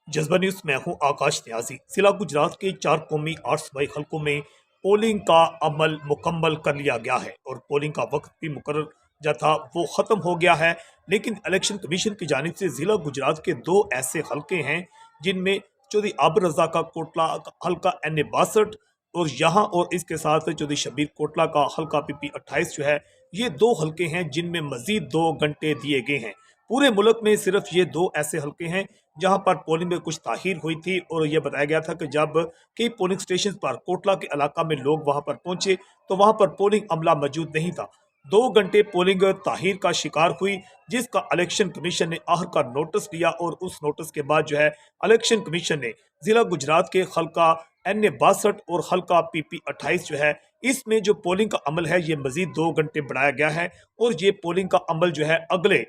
जज्बा न्यूज में हूं आकाश न्याजी। जिला गुजरात के 4 कौमी 8 सूबाई हलकों में पोलिंग का अमल मुकम्मल कर लिया गया है और पोलिंग का वक्त भी मुकर्रर जो था वो ख़त्म हो गया है। लेकिन इलेक्शन कमीशन की जानिब से जिला गुजरात के 2 ऐसे हलके हैं जिनमें चौधरी आबिद रज़ा का कोटला हल्का NA 62 और यहाँ और इसके साथ चौधरी शब्बीर कोटला का हल्का PP 28 जो है, ये 2 हलके हैं जिनमें मजीद 2 घंटे दिए गए हैं। पूरे मुल्क में सिर्फ ये 2 ऐसे हलके हैं जहां पर पोलिंग में कुछ ताखीर हुई थी और यह बताया गया था कि जब कई पोलिंग स्टेशन पर कोटला के इलाका में लोग वहां पर पहुंचे तो वहां पर पोलिंग अमला मौजूद नहीं था। 2 घंटे पोलिंग ताहीर का शिकार हुई, जिसका इलेक्शन कमीशन ने आखिरकार नोटिस लिया और उस नोटिस के बाद जो है इलेक्शन कमीशन ने जिला गुजरात के हल्का NA 62 और हल्का PP 28 जो है, इसमें जो पोलिंग का अमल है ये मजीद 2 घंटे बढ़ाया गया है और ये पोलिंग का अमल जो है अगले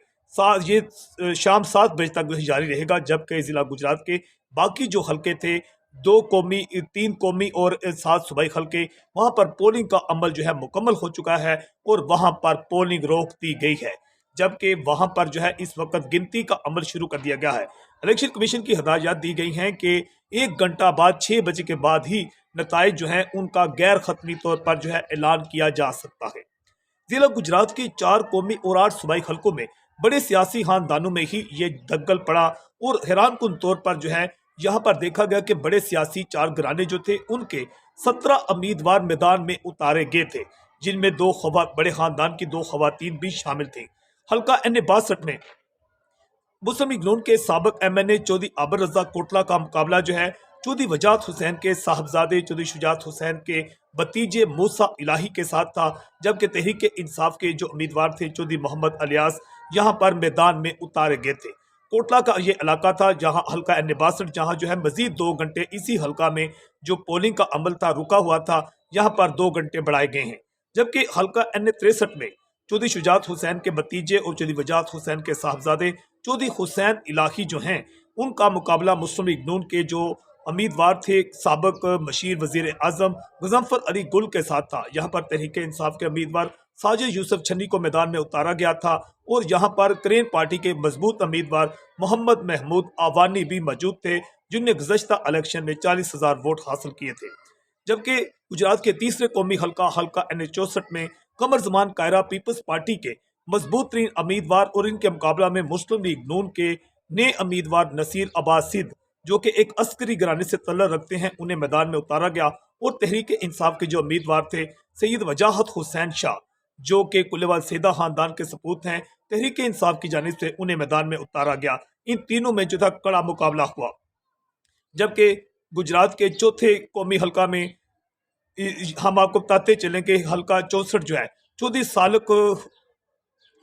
ये शाम 7 बजे तक जारी रहेगा। जबकि जिला गुजरात के बाकी जो हलके थे 2 कौमी 3 कौमी और 7 सूबाई हलके, वहां पर पोलिंग का अमल जो है मुकम्मल हो चुका है और वहां पर पोलिंग रोक दी गई है। जबकि वहां पर जो है इस वक्त गिनती का अमल शुरू कर दिया गया है। इलेक्शन कमीशन की हिदायत दी गई हैं कि 1 घंटा बाद 6 बजे के बाद ही नताइज जो है उनका गैर खतमी तौर पर जो है ऐलान किया जा सकता है। जिला गुजरात के 4 कौमी और 8 सूबाई हलकों में बड़े सियासी खानदानों में ही ये दंगल पड़ा और हैरान कुन तौर पर जो है यहाँ पर देखा गया कि बड़े सियासी 4 घराने जो थे उनके 17 उम्मीदवार मैदान में उतारे गए थे, जिनमें 2 बड़े खानदान की 2 खवातीन भी शामिल थी। हल्का NA 62 में मुस्लिम लीग नून के साबिक MNA चौधरी आबिद रज़ा कोटला का मुकाबला जो है चौधरी वजाहत हुसैन के साहबजादे चौधरी शुजात हुसैन के भतीजे मूसा इलाही के साथ था। जबकि तहरीक इंसाफ के जो उम्मीदवार थे चौधरी मोहम्मद अलियास यहाँ पर मैदान में उतारे गए थे। कोटला का ये इलाका था जहाँ हल्का NA 62 जहाँ जो है मजीद 2 घंटे इसी हल्का में जो पोलिंग का अमल था रुका हुआ था, यहाँ पर 2 घंटे बढ़ाए गए हैं। जबकि हल्का NA 63 में चौधरी शुजात हुसैन के भतीजे और चौधरी वजाहत हुसैन के साहबजादे चौधरी हुसैन इलाही जो हैं उनका मुकाबला मुस्लिम लीग नून के जो उम्मीदवार थे साबिक मशीर वजीर आजम गजनफर अली गुल के साथ था। यहाँ पर तहरीक इंसाफ के उम्मीदवार साजिद यूसुफ छन्नी को मैदान में उतारा गया था और यहाँ पर करेन पार्टी के मजबूत उम्मीदवार मोहम्मद महमूद आवानी भी मौजूद थे, जिनने गुज़श्ता इलेक्शन में 40,000 वोट हासिल किए थे। जबकि गुजरात के तीसरे कौमी हल्का NA 64 में कमर जमान कायरा पीपल्स पार्टी के मजबूत तरीन उम्मीदवार और इनके मुकाबला में मुस्लिम लीग नून के नए उम्मीदवार नसीर अब्बास सिद्ध जो कि एक अस्करी घराने से तल्लुक़ रखते हैं, उन्हें मैदान में उतारा गया और तहरीक इंसाफ के जो उम्मीदवार थे सैयद वजाहत हुसैन शाह जो कि कुल्लेवाल सैदा खानदान के सपूत हैं, तहरीक इंसाफ की जानिब से उन्हें मैदान में उतारा गया। इन तीनों में जो था कड़ा मुकाबला हुआ। जबकि गुजरात के चौथे कौमी हल्का में हम आपको बताते चलें कि हल्का 64 जो है चौधरी सालक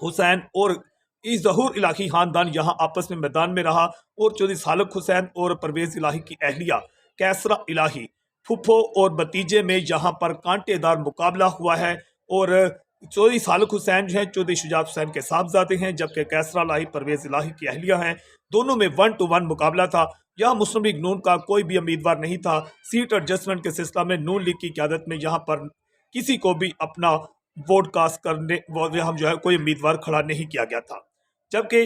हुसैन और जहूर इलाही खानदान यहाँ आपस में मैदान में रहा और चौधरी सालक हुसैन और परवेज इलाही की अहलिया कैसरा इलाही फुफो और भतीजे में यहाँ पर कांटेदार मुकाबला हुआ है और चौधरी सालक हुसैन जो है चौधरी शुजात हुसैन के साहबजादे हैं, जबकि कैसरा इलाही परवेज इलाही की अहलिया हैं। दोनों में 1 to 1 मुकाबला था। यहाँ मुस्लिम लीग नून का कोई भी उम्मीदवार नहीं था। सीट एडजस्टमेंट के सिलसिला में नून लीग की क़यादत में यहाँ पर किसी को भी अपना वोट कास्ट करने हम जो है कोई उम्मीदवार खड़ा नहीं किया गया था। जबकि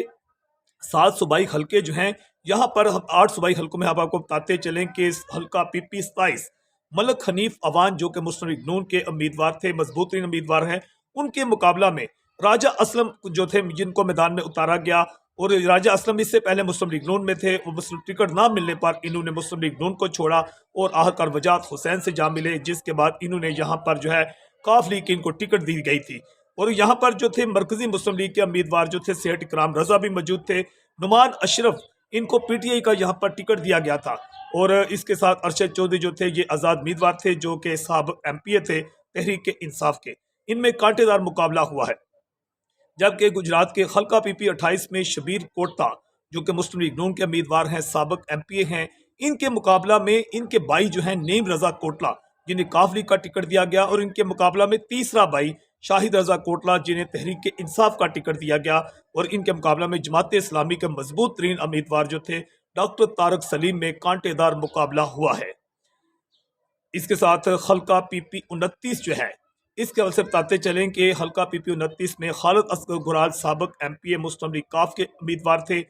7 सूबाई हल्के जो हैं यहाँ पर हम 8 सूबाई हल्कों में हम आपको बताते चलें कि हल्का PP 27 मलक हनीफ अवान जो कि मुस्लिम लीग नून के उम्मीदवार थे, मजबूत तरीन उम्मीदवार हैं, उनके मुकाबला में राजा असलम जो थे जिनको मैदान में उतारा गया और राजा असलम इससे पहले मुस्लिम लीग नून में थे। वो मुस्लिम टिकट ना मिलने पर इन्होंने मुस्लिम लीग नून को छोड़ा और आखिरकार वजाहत हुसैन से जा मिले, जिसके बाद इन्होंने यहाँ पर जो है काफ लीग की इनको टिकट दी गई थी। और यहाँ पर जो थे मरकजी मुस्लिम लीग के उम्मीदवार जो थे सेठ इकराम रजा भी मौजूद थे। नुमान अशरफ इनको PTI का यहाँ पर टिकट दिया गया था और इसके साथ अरशद चौधरी जो थे ये आज़ाद उम्मीदवार थे जो कि साबिक MPA थे तहरीक इंसाफ के। इनमें कांटेदार मुकाबला हुआ है। जबकि गुजरात के हल्का PP 28 में शब्बीर कोटला जो कि मुस्लिम लीग नून के उम्मीदवार हैं, साबिक MPA हैं, इनके मुकाबला में इनके भाई जो हैं नेम रजा कोटला जिन्हें काफ लीग का टिकट दिया गया और इनके मुकाबला में तीसरा भाई शाहिद रजा कोटला जिन्हें तहरीक इंसाफ का टिकट दिया गया और इनके मुकाबला में जमात इस्लामी के मजबूत तरीन उम्मीदवार जो थे डॉक्टर तारक सलीम में कांटेदार मुकाबला हुआ है। इसके साथ हल्का PP 29 जो है इसके हवाले से बताते चलें कि हल्का PP 29 में खालिद असगर गुराल साबिक MPA मुस्लिम लीग काफ के उम्मीदवार थे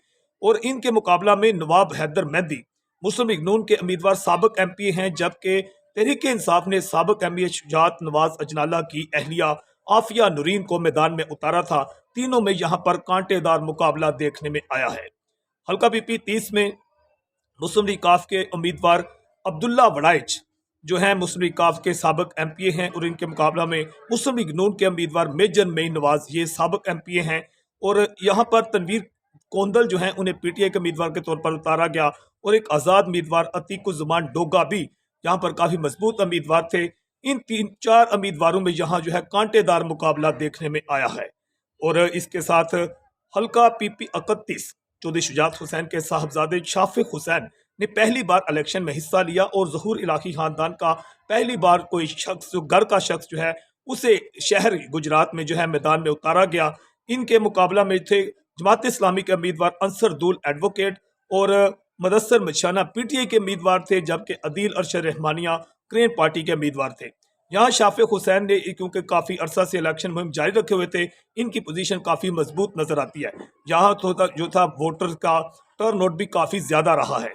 और इनके मुकाबला में नवाब हैदर मेहदी मुस्लिम लीग नून के उम्मीदवार साबिक MP हैं, जबकि तहरीक इंसाफ ने साबिक MP शुजात नवाज अजनाला की अहलिया आफिया नूरीन को मैदान में उतारा था। तीनों में यहाँ पर कांटेदार मुकाबला देखने में आया है। हल्का PP 30 में मुस्लिम लीग काफ के उम्मीदवार अब्दुल्ला वड़ाइच जो हैं मुस्लिम लीग काफ के साबिक MP हैं, और इनके मुकाबला में मुस्लिम लीग नून के उम्मीदवार मेजर मेइन नवाज ये साबिक MP हैं। और यहाँ पर तनवीर कोंदल जो हैं उन्हें PTI के उम्मीदवार के तौर पर उतारा गया, और एक आज़ाद उम्मीदवार अतीकुज़्ज़मान डोगा भी यहाँ पर काफ़ी मजबूत उम्मीदवार थे। इन 3-4 उम्मीदवारों में यहाँ जो है कांटेदार मुकाबला देखने में आया है। और इसके साथ हल्का PP 31 चौधरी शुजात हुसैन के साहबजादे शाफिक हुसैन ने पहली बार इलेक्शन में हिस्सा लिया, और ज़हूर इलाही खानदान का पहली बार कोई शख्स जो घर का शख्स जो है उसे शहर गुजरात में जो है मैदान में उतारा गया। इनके मुकाबला में थे जमात इस्लामी के उम्मीदवार अंसर दूल एडवोकेट और मदस्सर मचाना PTI के उम्मीदवार थे, जबकि अदील अरशद रहमानिया क्रेन पार्टी के उम्मीदवार थे। यहाँ शाफिक हुसैन ने क्योंकि काफ़ी अरसा से इलेक्शन मुहिम जारी रखे हुए थे, इनकी पोजीशन काफ़ी मजबूत नजर आती है। यहाँ तो जो था वोटर का टर्न आउट भी काफ़ी ज़्यादा रहा है।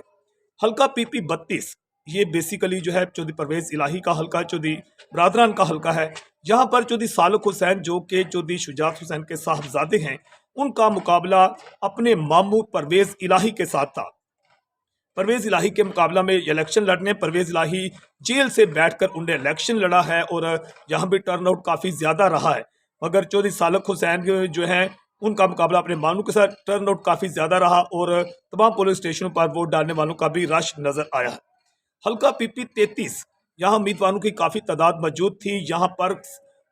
हल्का PP 32 ये बेसिकली जो है चौधरी परवेज इलाही का हल्का, चौधरी बरादरान का हल्का है। यहाँ पर चौधरी सालक हुसैन जो कि चौधरी शुजात हुसैन के साहबजादे हैं, उनका मुकाबला अपने मामू परवेज इलाही के साथ था। परवेज इलाही के मुकाबला में इलेक्शन लड़ने परवेज इलाही जेल से बैठकर उन्हें इलेक्शन लड़ा है, और यहाँ भी टर्नआउट काफ़ी ज़्यादा रहा है। मगर चौधरी सालक हुसैन जो है उनका मुकाबला अपने मानू के साथ टर्नआउट काफ़ी ज़्यादा रहा, और तमाम पुलिस स्टेशनों पर वोट डालने वालों का भी रश नज़र आया है। हल्का PP 33 यहाँ उम्मीदवारों की काफ़ी तादाद मौजूद थी। यहाँ पर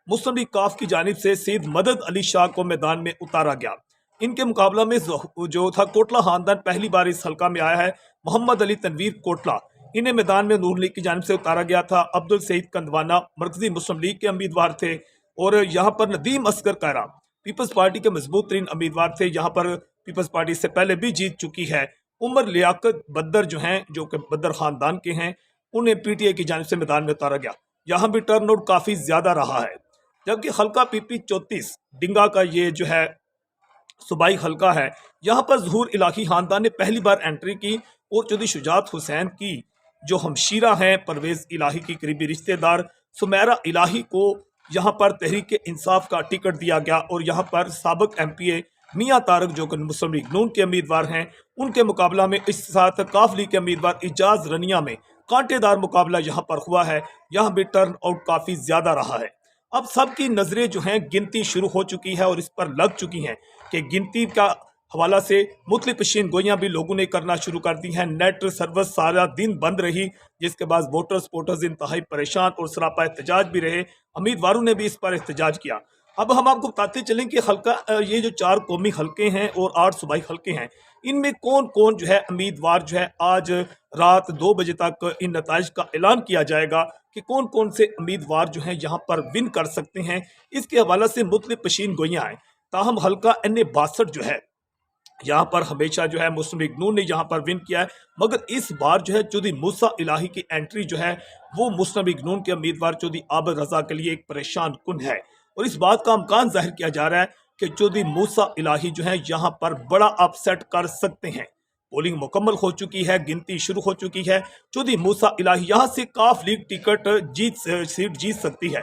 मुस्लिम लीग काफ की जानिब से सैयद मदद अली शाह को मैदान में उतारा गया। इनके मुकाबला में जो था कोटला खानदान पहली बार इस हल्का में आया है, मोहम्मद अली तनवीर कोटला, इन्हें मैदान में नूर लीग की जानिब से उतारा गया था। अब्दुल सईद कंदवाना मरकजी मुस्लिम लीग के उम्मीदवार थे, और यहाँ पर नदीम असगर कायरा पीपल्स पार्टी के मजबूत तरीन उम्मीदवार थे। यहाँ पर पीपल्स पार्टी से पहले भी जीत चुकी है। उमर लियाकत बद्दर जो हैं, जो कि बद्दर खानदान के हैं, उन्हें PTI की जानिब से मैदान में उतारा गया। यहाँ भी टर्नआउट काफ़ी ज़्यादा रहा है। जबकि हल्का PP 34 डिंगा का ये जो है सूबाई हल्का है, यहाँ पर ज़हूर इलाही खानदान ने पहली बार एंट्री की, और चौधरी शुजात हुसैन की जो हमशीरा हैं परवेज इलाही की करीबी रिश्तेदार सुमेरा इलाही को यहाँ पर तहरीक इंसाफ का टिकट दिया गया। और यहाँ पर साबिक MPA मियाँ तारक जो कि मुस्लिम लीग नून के उम्मीदवार हैं, उनके मुकाबला में इस साथ काफ लीग के उम्मीदवार इजाज रनिया में कांटेदार मुकाबला यहाँ पर हुआ है। यहाँ भी टर्न आउट काफ़ी ज़्यादा रहा है। अब सबकी नज़रें जो हैं गिनती शुरू हो चुकी है, और इस पर लग चुकी हैं कि गिनती का हवाला से मुख्तलिफ पेशीन गोइयाँ भी लोगों ने करना शुरू कर दी हैं। नेट सर्विस सारा दिन बंद रही, जिसके बाद वोटर्स इंतहाई परेशान और सरापा एहतजाज भी रहे। उम्मीदवारों ने भी इस पर एहतजाज किया। अब हम आपको बताते चलें कि हल्का ये जो 4 कौमी हल्के हैं और 8 सूबाई हल्के हैं, इनमें कौन कौन जो है उम्मीदवार जो है आज रात 2 बजे तक इन नताइज का ऐलान किया जाएगा कि कौन कौन से उम्मीदवार जो हैं यहाँ पर विन कर सकते हैं। इसके हवाला से मुख्तलिफ पेशीन गोइयाँ हैं। ताहम हल्का NA 62 जो है, यहाँ पर हमेशा जो है मुस्लिम लीग नून ने यहाँ पर विन किया है, मगर इस बार जो है चौधरी मूसा इलाही की एंट्री जो है वो मुस्लिम लीग नून के उम्मीदवार चौधरी आबिद रजा के लिए एक परेशान कुन है। और इस बात का इम्कान जाहिर किया जा रहा है कि चौधरी मूसा इलाही जो है यहाँ पर बड़ा अपसेट कर सकते हैं। पोलिंग मुकम्मल हो चुकी है, गिनती शुरू हो चुकी है। चौधरी मूसा इलाही यहाँ से काफ लीग टिकट सीट जीत सकती है।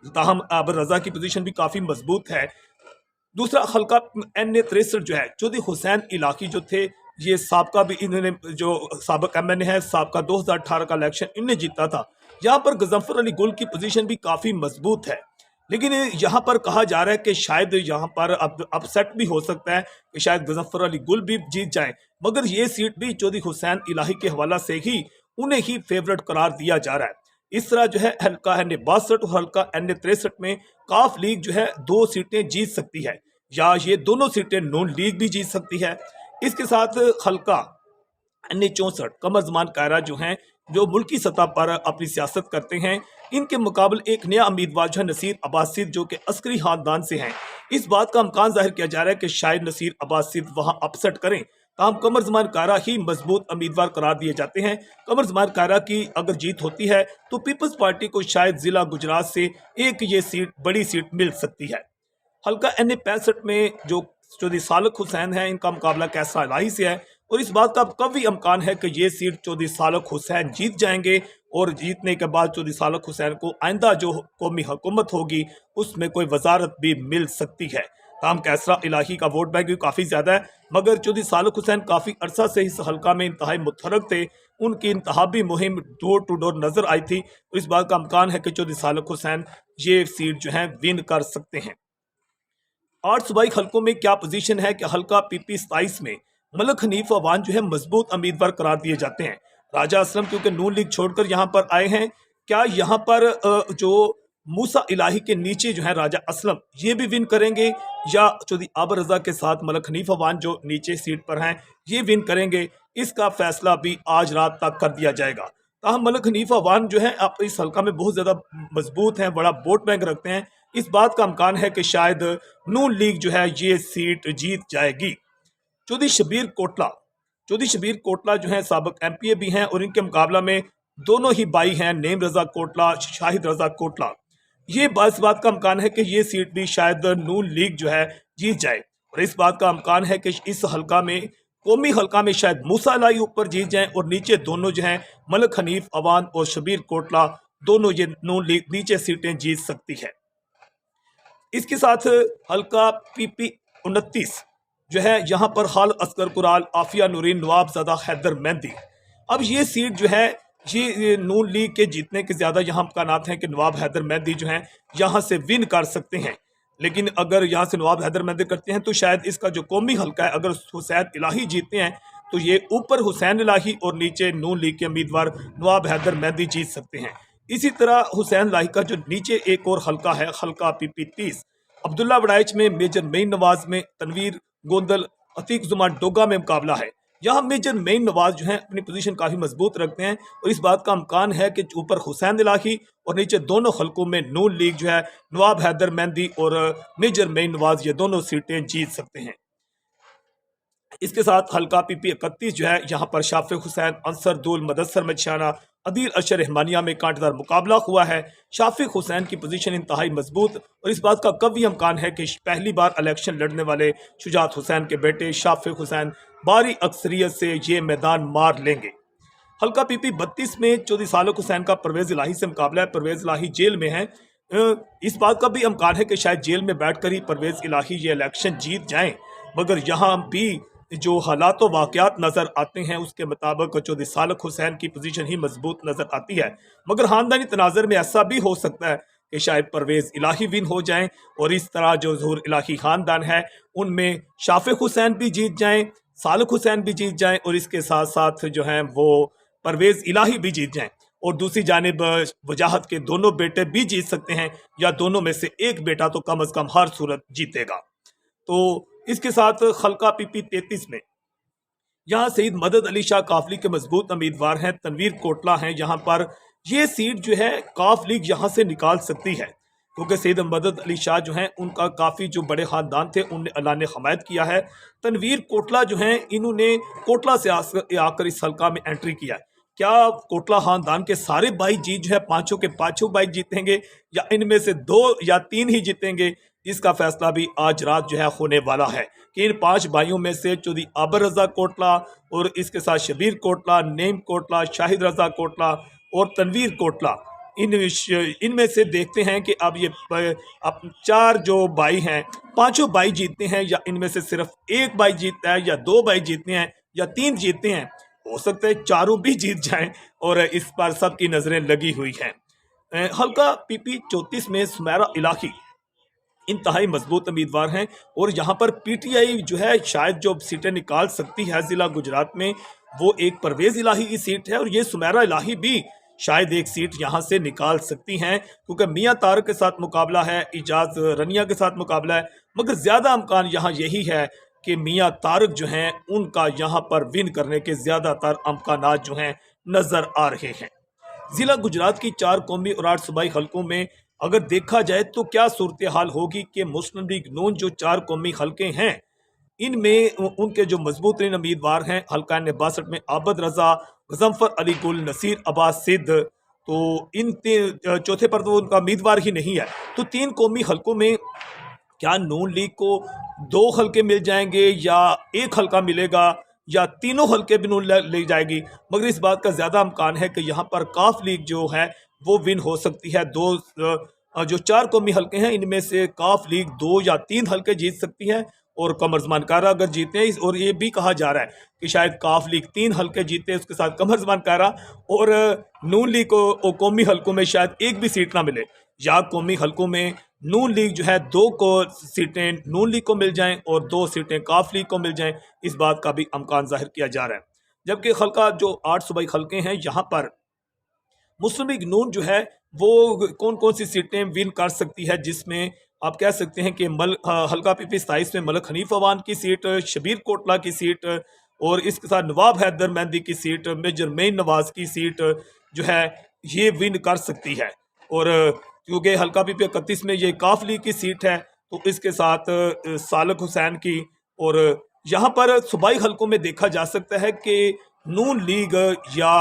ताहम आबिद रजा की पोजीशन भी काफ़ी मजबूत है। दूसरा हल्का NA 63 जो है चौधरी हुसैन इलाकी जो थे, ये साबका भी इन्होंने जो साबिक MNA है, साबका 2018 का इलेक्शन इन्हें जीता था। यहाँ पर गजफ्फर अली गुल की पोजीशन भी काफ़ी मजबूत है, लेकिन यहाँ पर कहा जा रहा है कि शायद यहाँ पर अब अपसेट भी हो सकता है कि शायद गजफ्फर अली गुल भी जीत जाए, मगर ये सीट भी चौधरी हुसैन इलाही के हवाला से ही उन्हें ही फेवरेट करार दिया जा रहा है। इस तरह जो है हल्का NA 62 और हल्का NA 63 में काफ लीग जो है 2 सीटें जीत सकती है, या ये दोनों सीटें नून लीग भी जीत सकती है। इसके साथ हल्का NA 64 कमर जमान कायरा जो हैं, जो मुल्की सतह पर अपनी सियासत करते हैं, इनके मुकाबले एक नया उम्मीदवार जो है नसीर अब्बास सिद्ध जो कि अस्करी खानदान से हैं। इस बात का इम्कान जाहिर किया जा रहा है कि शायद नसीर अब्बास सिद्ध वहाँ अपसेट करें, ताहम कमर जमान कायरा ही मजबूत उम्मीदवार करार दिए जाते हैं। कमर जमान कायरा की अगर जीत होती है तो पीपल्स पार्टी को शायद जिला गुजरात से एक ये सीट बड़ी सीट मिल सकती है। हल्का NA 65 में जो चौधरी सालक हुसैन है, इनका मुकाबला कैसरा इलाही से है। और इस बात का कभी इम्कान है कि ये सीट चौधरी सालक हुसैन जीत जाएंगे और जीतने के बाद चौधरी सालक हुसैन को आइंदा जो कौमी हुकूमत होगी उसमें कोई वजारत भी मिल सकती है। ताहम कैसरा इलाही का वोट बैंक भी काफ़ी ज़्यादा है, मगर चौधरी सालक हुसैन काफ़ी अरसा से इस हल्का में इंतहाई मुतहरक थे। उनकी इंतहाबी मुहिम डोर टू डोर नज़र आई थी, तो इस बात का इम्कान है कि चौधरी सालक हुसैन ये सीट जो है विन कर सकते हैं। 8 सूबाई हल्कों में क्या पोजीशन है कि हल्का PP 27 में मलक हनीफ अवान जो है मजबूत उम्मीदवार करार दिए जाते हैं। राजा असलम क्योंकि नून लीग छोड़कर यहाँ पर आए हैं, क्या यहाँ पर जो मूसा इलाही के नीचे जो है राजा असलम ये भी विन करेंगे या चौधरी आबर रजा के साथ मलक हनीफ अवान जो नीचे सीट पर हैं ये विन करेंगे, इसका फैसला भी आज रात तक कर दिया जाएगा। ताहम मलक हनीफ अवान जो है आप इस हल्का में बहुत ज़्यादा मजबूत हैं, बड़ा वोट बैंक रखते हैं। इस बात का इम्कान है कि शायद नून लीग जो है ये सीट जीत जाएगी। चौधरी शबीर कोटला जो है साबिक MPA भी हैं और इनके मुकाबला में दोनों ही भाई हैं नेम रजा कोटला, शाहिद रजा कोटला। ये इस बात का इम्कान है कि ये सीट भी शायद नून लीग जो है जीत जाए और इस बात का इम्कान है कि इस हल्का में कौमी हल्का में शायद मूसा इलाही ऊपर जीत जाएं और नीचे दोनों जो हैं मलक हनीफ अवान और शबीर कोटला दोनों ये नून लीग नीचे सीटें जीत सकती है। इसके साथ हल्का PP 29 जो है यहाँ पर हाल असगर कुराल, आफिया नूरीन, नवाबजादा, हैदर मेहंदी। अब ये सीट जो है ये नून लीग के जीतने के ज़्यादा यहाँ इम्कानात हैं कि नवाब हैदर मेहंदी जो हैं यहाँ से विन कर सकते हैं। लेकिन अगर यहाँ से नवाब हैदर मेहंदी करते हैं तो शायद इसका जो कौमी हल्का है अगर हुसैन इलाही जीतते हैं तो ये ऊपर हुसैन इलाही और नीचे नून लीग के उम्मीदवार नवाब हैदर मेहंदी जीत सकते हैं। इसी तरह हुसैन इलाही का जो नीचे एक और हल्का है, हल्का PP 30, अब्दुल्ला वड़ाइच में मेजर मेन नवाज में तनवीर गोंदल, अतीक जुमान डोगा में मुकाबला है। यहाँ मेजर मेन नवाज जो है अपनी पोजीशन काफ़ी मजबूत रखते हैं और इस बात का इम्कान है कि ऊपर हुसैन इलाही और नीचे दोनों हल्कों में नून लीग जो है नवाब हैदर मेहंदी और मेजर मेन नवाज ये दोनों सीटें जीत सकते हैं। इसके साथ हल्का PP 31 जो है यहाँ पर शाफिक हुसैन, अंसर दूल, मदसर मचाना, अदील अशर रहमानिया में कांटेदार मुकाबला हुआ है। शाफिक हुसैन की पोजीशन इंतहाई मजबूत और इस बात का कभी इम्कान है कि पहली बार इलेक्शन लड़ने वाले शुजात हुसैन के बेटे शाफिक हुसैन भारी अक्सरियत से ये मैदान मार लेंगे। हल्का PP 32 में चौधरी सालक हुसैन का परवेज इलाही से मुकाबला है। परवेज इलाही जेल में है, इस बात का भी इम्कान है कि शायद जेल में बैठकर ही परवेज इलाही ये इलेक्शन जीत जाएं, मगर यहाँ भी जो हालात व वाक़यात नज़र आते हैं उसके मुताबिक चौधरी सालक हुसैन की पोजीशन ही मजबूत नज़र आती है। मगर ख़ानदानी तनाज़र में ऐसा भी हो सकता है कि शायद परवेज़ इलाही विन हो जाएं और इस तरह जो ज़हूर इलाही ख़ानदान है उनमें शाफिक हुसैन भी जीत जाएं, सालक हुसैन भी जीत जाएं और इसके साथ साथ जो हैं वो परवेज़ इलाही भी जीत जाएं और दूसरी जानिब वजाहत के दोनों बेटे भी जीत सकते हैं या दोनों में से एक बेटा तो कम अज़ कम हर सूरत जीतेगा। तो इसके साथ हल्का PP 33 में यहाँ सईद मदद अली शाह काफ लीग के मजबूत उम्मीदवार हैं, तनवीर कोटला हैं। यहाँ पर ये सीट जो है काफ लीग यहाँ से निकाल सकती है क्योंकि सईद मदद अली शाह जो हैं उनका काफ़ी जो बड़े ख़ानदान थे उनने अलान हमायत किया है। तनवीर कोटला जो हैं इन्होंने कोटला से आकर इस हल्का में एंट्री किया है। क्या कोटला ख़ानदान के सारे भाई जीत जो है पाँचों के पाँचों भाई जीतेंगे या इनमें से 2 या 3 ही जीतेंगे, इसका फैसला भी आज रात जो है होने वाला है कि इन 5 भाइयों में से चौधरी आबर रजा कोटला और इसके साथ शबीर कोटला, नेम कोटला, शाहिद रजा कोटला और तनवीर कोटला, इनमें से देखते हैं कि अब ये 4 जो भाई हैं, पाँचों भाई जीतते हैं या इनमें से सिर्फ 1 भाई जीतता है या 2 भाई जीतते हैं या 3 जीतते हैं। हो सकता है चारों भी जीत जाएं और इस पर सबकी नज़रें लगी हुई हैं। हल्का PP 34 में सुमेरा इलाही इंतहाई मजबूत उम्मीदवार हैं और यहाँ पर PTI जो है शायद जो सीटें निकाल सकती है ज़िला गुजरात में वो एक परवेज़ इलाही की सीट है और ये सुमेरा इलाही भी शायद एक सीट यहाँ से निकाल सकती हैं क्योंकि मियाँ तारक के साथ मुकाबला है, इजाज़ रनिया के साथ मुकाबला है, मगर ज़्यादा इम्कान यहाँ यही है कि मियाँ तारक जो हैं उनका यहाँ पर विन करने के ज़्यादातर इम्कानात जो हैं नज़र आ रहे हैं। ज़िला गुजरात की 4 कौमी और 8 सूबाई हल्कों में अगर देखा जाए तो क्या सूरत हाल होगी कि मुस्लिम लीग नून जो 4 कौमी हल्के हैं इनमें उनके जो मजबूत तरीन उम्मीदवार हैं हल्का 62 में आबद रजा, गजम्फर अली गुल, नसीर अब्बास सिद्ध, तो इन चौथे पर तो उनका उम्मीदवार ही नहीं है। तो 3 कौमी हल्कों में क्या नून लीग को 2 हल्के मिल जाएंगे या 1 हल्का मिलेगा, या तीनों हल्के भी नून ले जाएगी, मगर इस बात का ज़्यादा इम्कान है कि यहाँ पर काफ लीग जो है वो विन हो सकती है। जो 4 कौमी हल्के हैं इनमें से काफ लीग 2 या 3 हल्के जीत सकती है और कमर ज़मान कायरा अगर जीते हैं, और ये भी कहा जा रहा है कि शायद काफ लीग 3 हल्के जीते, उसके साथ कमर ज़मान कायरा और नून लीग को कौमी हल्कों में शायद एक भी सीट ना मिले, या कौमी हल्कों में नून लीग जो है 2 को सीटें नून लीग को मिल जाएं और 2 सीटें काफ लीग को मिल जाएं। इस बात का भी इम्कान जाहिर किया जा रहा है। जबकि हल्का जो 8 सूबाई हल्के हैं यहाँ पर मुस्लिम लीग नून जो है वो कौन कौन सी सीटें विन कर सकती है, जिसमें आप कह सकते हैं कि हल्का पीपी 27 में मलिक हनीफ अवान की सीट, शबीर कोटला की सीट और इसके साथ नवाब हैदर मेहंदी की सीट, मेजर मेन नवाज की सीट जो है ये विन कर सकती है। और क्योंकि हल्का पीपी 31 में ये काफ लीग की सीट है तो इसके साथ सालक हुसैन की, और यहाँ पर सूबाई हल्कों में देखा जा सकता है कि नून लीग या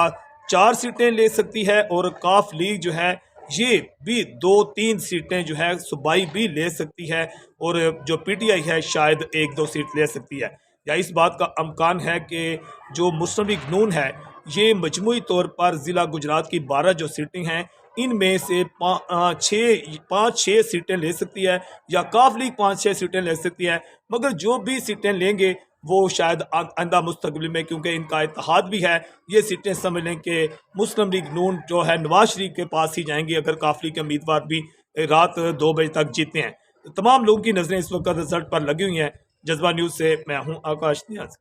4 सीटें ले सकती है और काफ लीग जो है ये भी 2-3 सीटें जो है सूबाई भी ले सकती है, और जो पीटीआई है शायद 1-2 सीट ले सकती है। या इस बात का इम्कान है कि जो मुस्लिम लीग नून है ये मजमूई तौर पर ज़िला गुजरात की 12 जो सीटें हैं इनमें से 5-6 सीटें ले सकती है, या काफ लीग 5-6 सीटें ले सकती है। मगर जो भी सीटें लेंगे वो शायद आइंदा मुस्तकबिल में, क्योंकि इनका इत्तेहाद भी है, ये सीटें समझ लें कि मुस्लिम लीग नून जो है नवाज शरीफ के पास ही जाएंगी अगर काफ लीग के उम्मीदवार भी रात 2 बजे तक जीते हैं। तमाम लोगों की नज़रें इस वक्त रिजल्ट पर लगी हुई हैं। जज्बा न्यूज़ से मैं हूँ आकाश नियाज़।